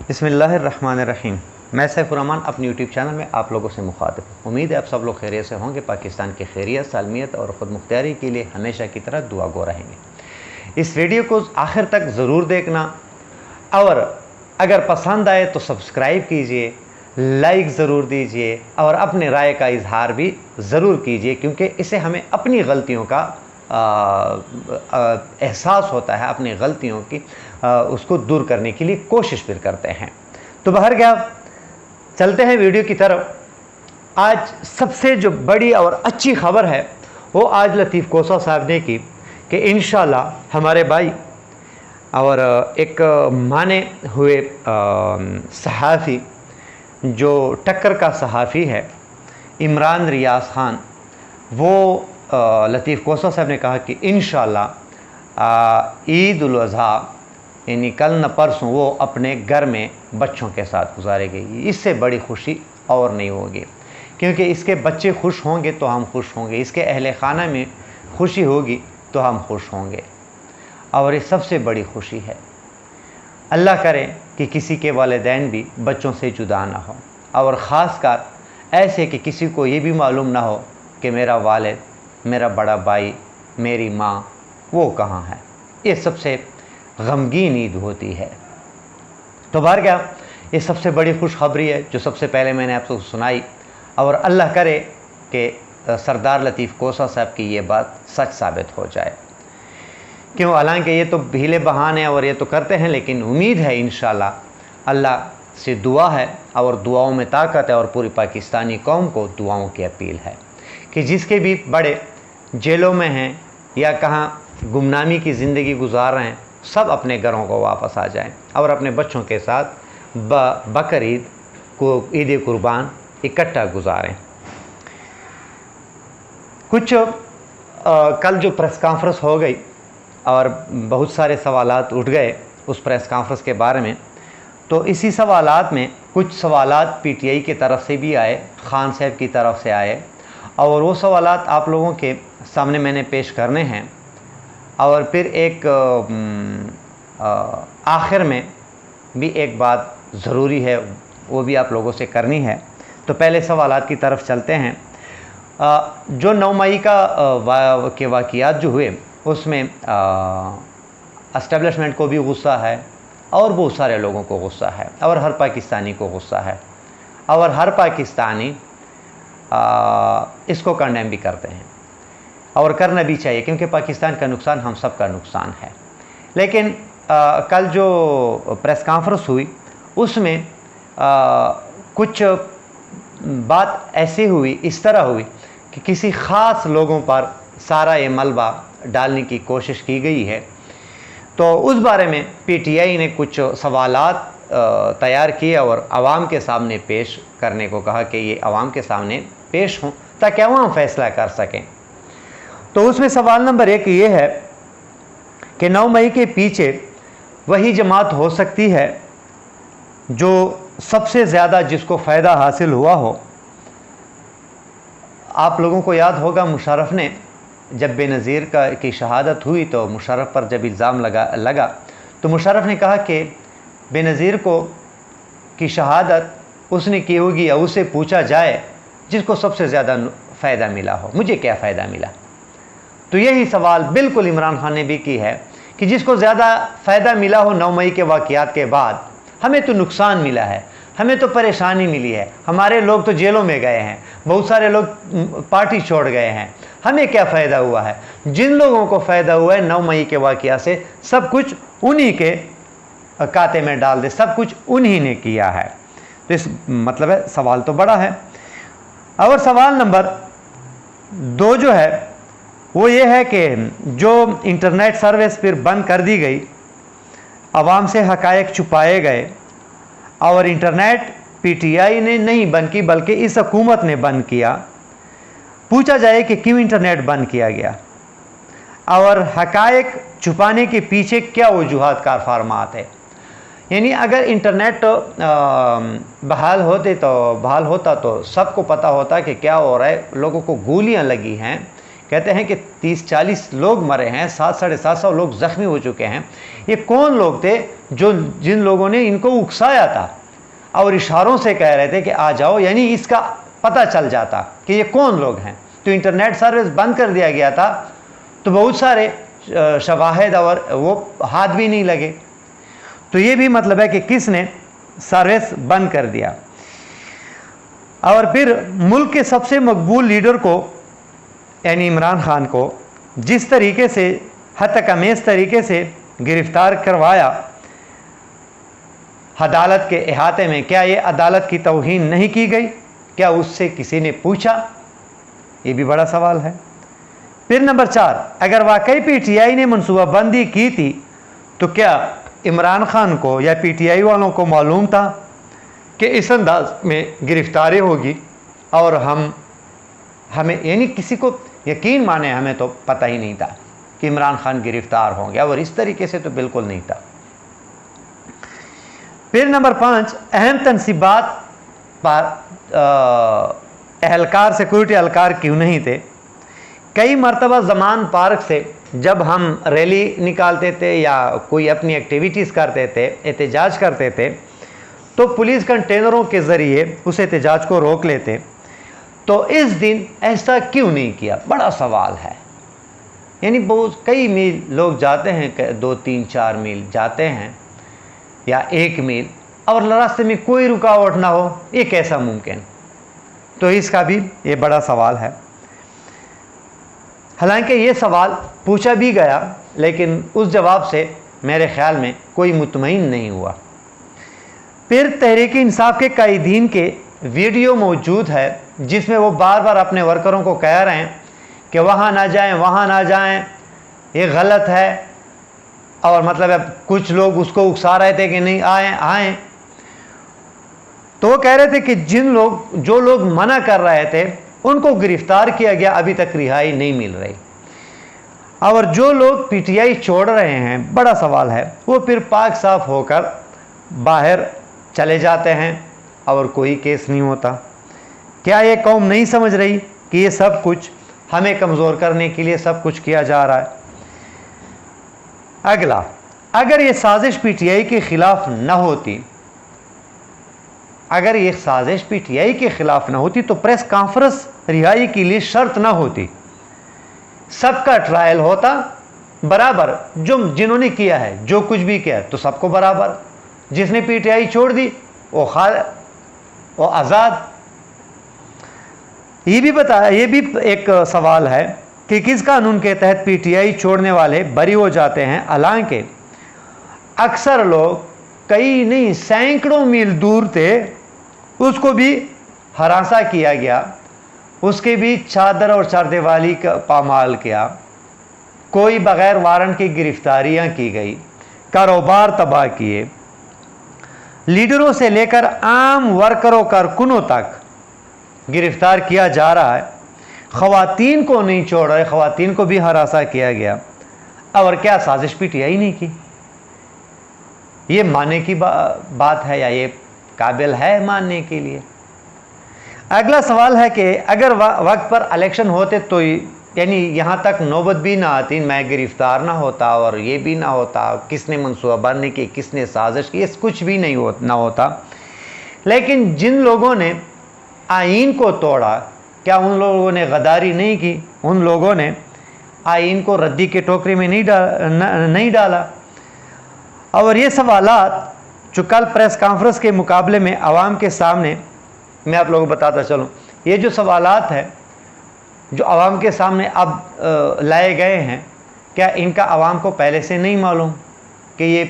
बिस्मिल्लाहिर्रहमानिर्रहीम। मैं सैफुर्रहमान अपनी यूट्यूब चैनल में आप लोगों से मुखातिब। उम्मीद है आप सब लोग खैरियत से होंगे। पाकिस्तान की खैरियत, सालमियत और ख़ुद मुख्तियारी के लिए हमेशा की तरह दुआ गो रहेंगे। इस वीडियो को आखिर तक ज़रूर देखना और अगर पसंद आए तो सब्सक्राइब कीजिए, लाइक ज़रूर दीजिए और अपने राय का इजहार भी ज़रूर कीजिए, क्योंकि इससे हमें अपनी गलतियों का एहसास होता है, अपनी गलतियों की उसको दूर करने के लिए कोशिश फिर करते हैं। तो बहरगाह चलते हैं वीडियो की तरफ। आज सबसे जो बड़ी और अच्छी खबर है वो आज लतीफ़ कोसा साहब ने की कि इंशाल्लाह हमारे भाई और एक माने हुए सहाफ़ी जो टक्कर का सहाफ़ी है इमरान रियाज़ ख़ान, वो लतीफ़ कोसा साहब ने कहा कि इंशाल्लाह ईद उल अज़हा यानी कल न परसों वो अपने घर में बच्चों के साथ गुजारेगी। इससे बड़ी खुशी और नहीं होगी, क्योंकि इसके बच्चे खुश होंगे तो हम खुश होंगे, इसके अहले खाना में खुशी होगी तो हम खुश होंगे, और ये सबसे बड़ी खुशी है। अल्लाह करे कि किसी के वालिदैन भी बच्चों से जुदा ना हो, और ख़ास कर ऐसे कि किसी को ये भी मालूम ना हो कि मेरा वालिद, मेरा बड़ा भाई, मेरी माँ वो कहाँ है। ये सबसे गमगीन ईद होती है। तो बहरगाह ये सबसे बड़ी खुशखबरी है जो सबसे पहले मैंने आपको सुनाई, और अल्लाह करे कि सरदार लतीफ़ कोसा साहब की ये बात सच साबित हो जाए। क्यों, हालांकि ये तो हीले बहाने और ये तो करते हैं, लेकिन उम्मीद है इंशाल्लाह। अल्लाह से दुआ है और दुआओं में ताकत है, और पूरी पाकिस्तानी कौम को दुआओं की अपील है कि जिसके भी बड़े जेलों में हैं या कहाँ गुमनामी की ज़िंदगी गुजार रहे हैं, सब अपने घरों को वापस आ जाएं और अपने बच्चों के साथ बकर ईद को, ईद कुर्बान इकट्ठा गुजारें। कुछ कल जो प्रेस कॉन्फ्रेंस हो गई और बहुत सारे सवालात उठ गए उस प्रेस कॉन्फ्रेंस के बारे में, तो इसी सवालात में कुछ सवालात पीटीआई की तरफ से भी आए, खान साहब की तरफ से आए, और वो सवालात आप लोगों के सामने मैंने पेश करने हैं। और फिर एक आखिर में भी एक बात ज़रूरी है, वो भी आप लोगों से करनी है। तो पहले सवालात की तरफ चलते हैं। जो 9 मई के वाक़यात जो हुए उसमें एस्टेब्लिशमेंट को भी गुस्सा है और बहुत सारे लोगों को गुस्सा है और हर पाकिस्तानी को गुस्सा है, और हर पाकिस्तानी इसको कंडेम भी करते हैं और करना भी चाहिए, क्योंकि पाकिस्तान का नुकसान हम सब का नुकसान है। लेकिन कल जो प्रेस कॉन्फ्रेंस हुई उसमें कुछ बात ऐसी हुई, इस तरह हुई कि किसी ख़ास लोगों पर सारा ये मलबा डालने की कोशिश की गई है। तो उस बारे में पीटीआई ने कुछ सवालात तैयार किए और आवाम के सामने पेश करने को कहा कि ये आवाम के सामने पेश हों ताकि आवाम फैसला कर सकें। तो उसमें सवाल नंबर 1 ये है कि 9 मई के पीछे वही जमात हो सकती है जो सबसे ज़्यादा जिसको फ़ायदा हासिल हुआ हो। आप लोगों को याद होगा मुशर्रफ ने जब बेनज़ीर की शहादत हुई तो मुशर्रफ पर जब इल्ज़ाम लगा तो मुशर्रफ ने कहा कि बेनज़ीर की शहादत उसने की होगी या उससे पूछा जाए जिसको सबसे ज़्यादा फ़ायदा मिला हो, मुझे क्या फ़ायदा मिला। तो यही सवाल बिल्कुल इमरान खान ने भी की है कि जिसको ज़्यादा फ़ायदा मिला हो 9 मई के वाक़यात के बाद, हमें तो नुकसान मिला है, हमें तो परेशानी मिली है, हमारे लोग तो जेलों में गए हैं, बहुत सारे लोग पार्टी छोड़ गए हैं, हमें क्या फ़ायदा हुआ है। जिन लोगों को फ़ायदा हुआ है 9 मई के वाक़या से, सब कुछ उन्हीं के खाते में डाल दे, सब कुछ उन्हीं ने किया है। तो इस मतलब है सवाल तो बड़ा है। और सवाल नंबर 2 जो है वो ये है कि जो इंटरनेट सर्विस फिर बंद कर दी गई, आवाम से हक़ायक़ छुपाए गए, और इंटरनेट पीटीआई ने नहीं बंद की बल्कि इस हुकूमत ने बंद किया। पूछा जाए कि क्यों इंटरनेट बंद किया गया और हक़ायक़ छुपाने के पीछे क्या वजूहात कार फरमात है। यानी अगर इंटरनेट बहाल होता तो सबको पता होता कि क्या हो रहा है। लोगों को गोलियां लगी हैं कहते हैं कि 30-40 लोग मरे हैं, 700-750 लोग जख्मी हो चुके हैं। ये कौन लोग थे जिन लोगों ने इनको उकसाया था और इशारों से कह रहे थे कि आ जाओ, यानी इसका पता चल जाता कि ये कौन लोग हैं। तो इंटरनेट सर्विस बंद कर दिया गया था, तो बहुत सारे शवाहिद और वो हाथ भी नहीं लगे। तो ये भी मतलब है कि किसने सर्विस बंद कर दिया। और फिर मुल्क के सबसे मकबूल लीडर को यानी इमरान खान को जिस तरीके से हतकमेज़ तरीके से गिरफ्तार करवाया अदालत के अहाते में, क्या ये अदालत की तौहीन नहीं की गई? क्या उससे किसी ने पूछा? ये भी बड़ा सवाल है। फिर नंबर 4, अगर वाकई पीटीआई ने मनसूबाबंदी की थी तो क्या इमरान खान को या पीटीआई वालों को मालूम था कि इस अंदाज में गिरफ्तारी होगी और हमें यानी किसी को यकीन माने, हमें तो पता ही नहीं था कि इमरान खान गिरफ्तार होंगे, और इस तरीके से तो बिल्कुल नहीं था। फिर नंबर 5, अहम तनसीबात पर एहलकार सिक्योरिटी एहलकार क्यों नहीं थे? कई मरतबा ज़मान पार्क से जब हम रैली निकालते थे या कोई अपनी एक्टिविटीज़ करते थे, एहतजाज करते थे, तो पुलिस कंटेनरों के ज़रिए उस एहतजाज को रोक लेते। तो इस दिन ऐसा क्यों नहीं किया? बड़ा सवाल है। यानी बहुत कई मील लोग जाते हैं, 2-3-4 मील जाते हैं या 1 मील, और रास्ते में कोई रुकावट ना हो, ये कैसा मुमकिन? तो इसका भी ये बड़ा सवाल है। हालांकि ये सवाल पूछा भी गया, लेकिन उस जवाब से मेरे ख्याल में कोई मुतमईन नहीं हुआ। फिर तहरीक इंसाफ के कायदीन के वीडियो मौजूद है जिसमें वो बार बार अपने वर्करों को कह रहे हैं कि वहाँ ना जाएं, वहाँ ना जाएं, ये गलत है। और मतलब है कुछ लोग उसको उकसा रहे थे कि नहीं आएँ। तो वो कह रहे थे कि जो लोग मना कर रहे थे उनको गिरफ्तार किया गया, अभी तक रिहाई नहीं मिल रही। और जो लोग पीटीआई छोड़ रहे हैं, बड़ा सवाल है, वो फिर पाक साफ होकर बाहर चले जाते हैं और कोई केस नहीं होता। क्या ये कौम नहीं समझ रही कि ये सब कुछ हमें कमज़ोर करने के लिए सब कुछ किया जा रहा है? अगला, अगर ये साजिश पीटीआई के खिलाफ न होती, अगर ये साजिश पीटीआई के खिलाफ न होती तो प्रेस कॉन्फ्रेंस रिहाई के लिए शर्त ना होती, सबका ट्रायल होता बराबर। जिन्होंने किया है, जो कुछ भी किया तो सबको बराबर। जिसने पीटीआई छोड़ दी वो आज़ाद। ये भी एक सवाल है कि किस कानून के तहत पीटीआई छोड़ने वाले बरी हो जाते हैं। हालांकि अक्सर लोग कई नहीं सैकड़ों मील दूर थे, उसको भी हरासा किया गया, उसके भी चादर और चारदीवारी का पामाल किया, कोई बग़ैर वारंट की गिरफ्तारियां की गई, कारोबार तबाह किए, लीडरों से लेकर आम वर्करों कारकुनों तक गिरफ्तार किया जा रहा है। ख़वातीन को नहीं छोड़ रहे, ख़वातीन को भी हरासा किया गया। और क्या साजिश पीटीआई नहीं की? ये मानने की बात है या ये काबिल है मानने के लिए? अगला सवाल है कि अगर वक्त पर इलेक्शन होते तो यानी यहाँ तक नौबत भी ना आती, मैं गिरफ्तार ना होता और ये भी ना होता, किसने मनसूबाबंदी की, किसने साजिश की, ये कुछ भी ना होता। लेकिन जिन लोगों ने आईन को तोड़ा, क्या उन लोगों ने गद्दारी नहीं की? उन लोगों ने आईन को रद्दी के टोकरी में नहीं डाला। और ये सवालात जो कल प्रेस कॉन्फ्रेंस के मुकाबले में आवाम के सामने मैं आप लोगों को बताता चलूँ, ये जो सवालात है जो आवाम के सामने अब लाए गए हैं, क्या इनका आवाम को पहले से नहीं मालूम कि ये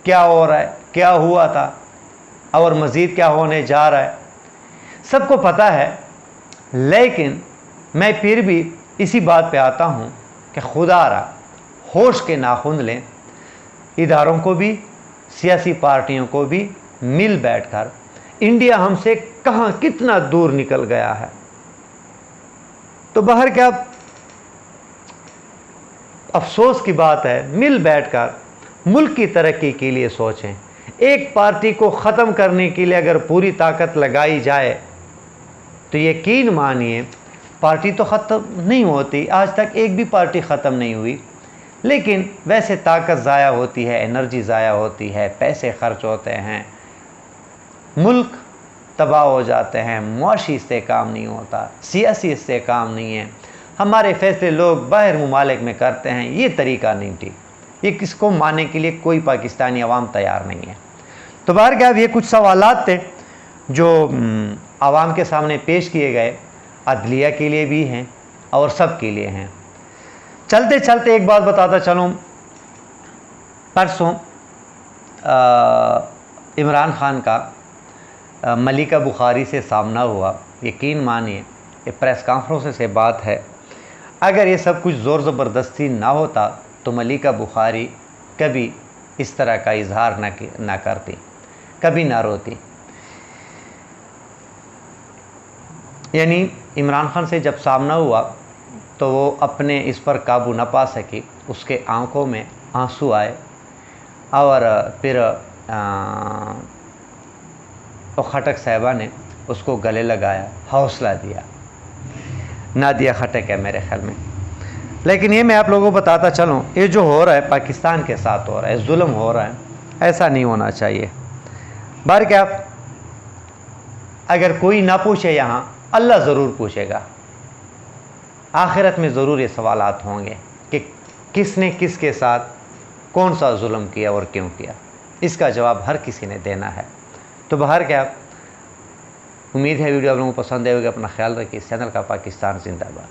क्या हो रहा है, क्या हुआ था और मज़ीद क्या होने जा रहा है? सबको पता है। लेकिन मैं फिर भी इसी बात पे आता हूँ कि खुदारा होश के नाखून लें, इदारों को भी, सियासी पार्टियों को भी मिल बैठकर इंडिया हमसे कहाँ कितना दूर निकल गया है। तो बाहर क्या अफसोस की बात है, मिल बैठकर मुल्क की तरक्की के लिए सोचें। एक पार्टी को ख़त्म करने के लिए अगर पूरी ताकत लगाई जाए तो यकीन मानिए पार्टी तो ख़त्म नहीं होती, आज तक एक भी पार्टी ख़त्म नहीं हुई, लेकिन वैसे ताकत ज़ाया होती है, एनर्जी ज़ाया होती है, पैसे खर्च होते हैं, मुल्क तबाह हो जाते हैं, मुआशी इससे काम नहीं होता, सियासी इससे काम नहीं है, हमारे फैसले लोग बाहर ममालिक में करते हैं, ये तरीका नहीं ठीक, ये किसको मानने के लिए कोई पाकिस्तानी अवाम तैयार नहीं है। तो बहरकैफ ये कुछ सवालात थे जो आवाम के सामने पेश किए गए, अदलिया के लिए भी हैं और सब के लिए हैं। चलते चलते एक बात बताता चलूँ, परसों इमरान खान का मलिका बुखारी से सामना हुआ। यकीन मानिए ये प्रेस कॉन्फ्रेंस से बात है, अगर ये सब कुछ ज़ोर ज़बरदस्ती ना होता तो मलिका बुखारी कभी इस तरह का इजहार ना करती, कभी ना रोती। यानी इमरान खान से जब सामना हुआ तो वो अपने इस पर काबू न पा सकी, उसके आंखों में आंसू आए और फिर खटक साहिबा ने उसको गले लगाया, हौसला दिया। नादिया खटक है मेरे ख्याल में। लेकिन ये मैं आप लोगों को बताता चलूँ, ये जो हो रहा है पाकिस्तान के साथ हो रहा है, जुल्म हो रहा है, ऐसा नहीं होना चाहिए। क्या अगर कोई ना पूछे यहाँ, अल्लाह ज़रूर पूछेगा। आखिरत में ज़रूर ये सवालात होंगे कि किसने किसके साथ कौन सा जुल्म किया और क्यों किया, इसका जवाब हर किसी ने देना है। तो क्या उम्मीद है वीडियो आप लोगों को पसंद आएगी। अपना ख्याल रखिए। चैनल का पाकिस्तान जिंदाबाद।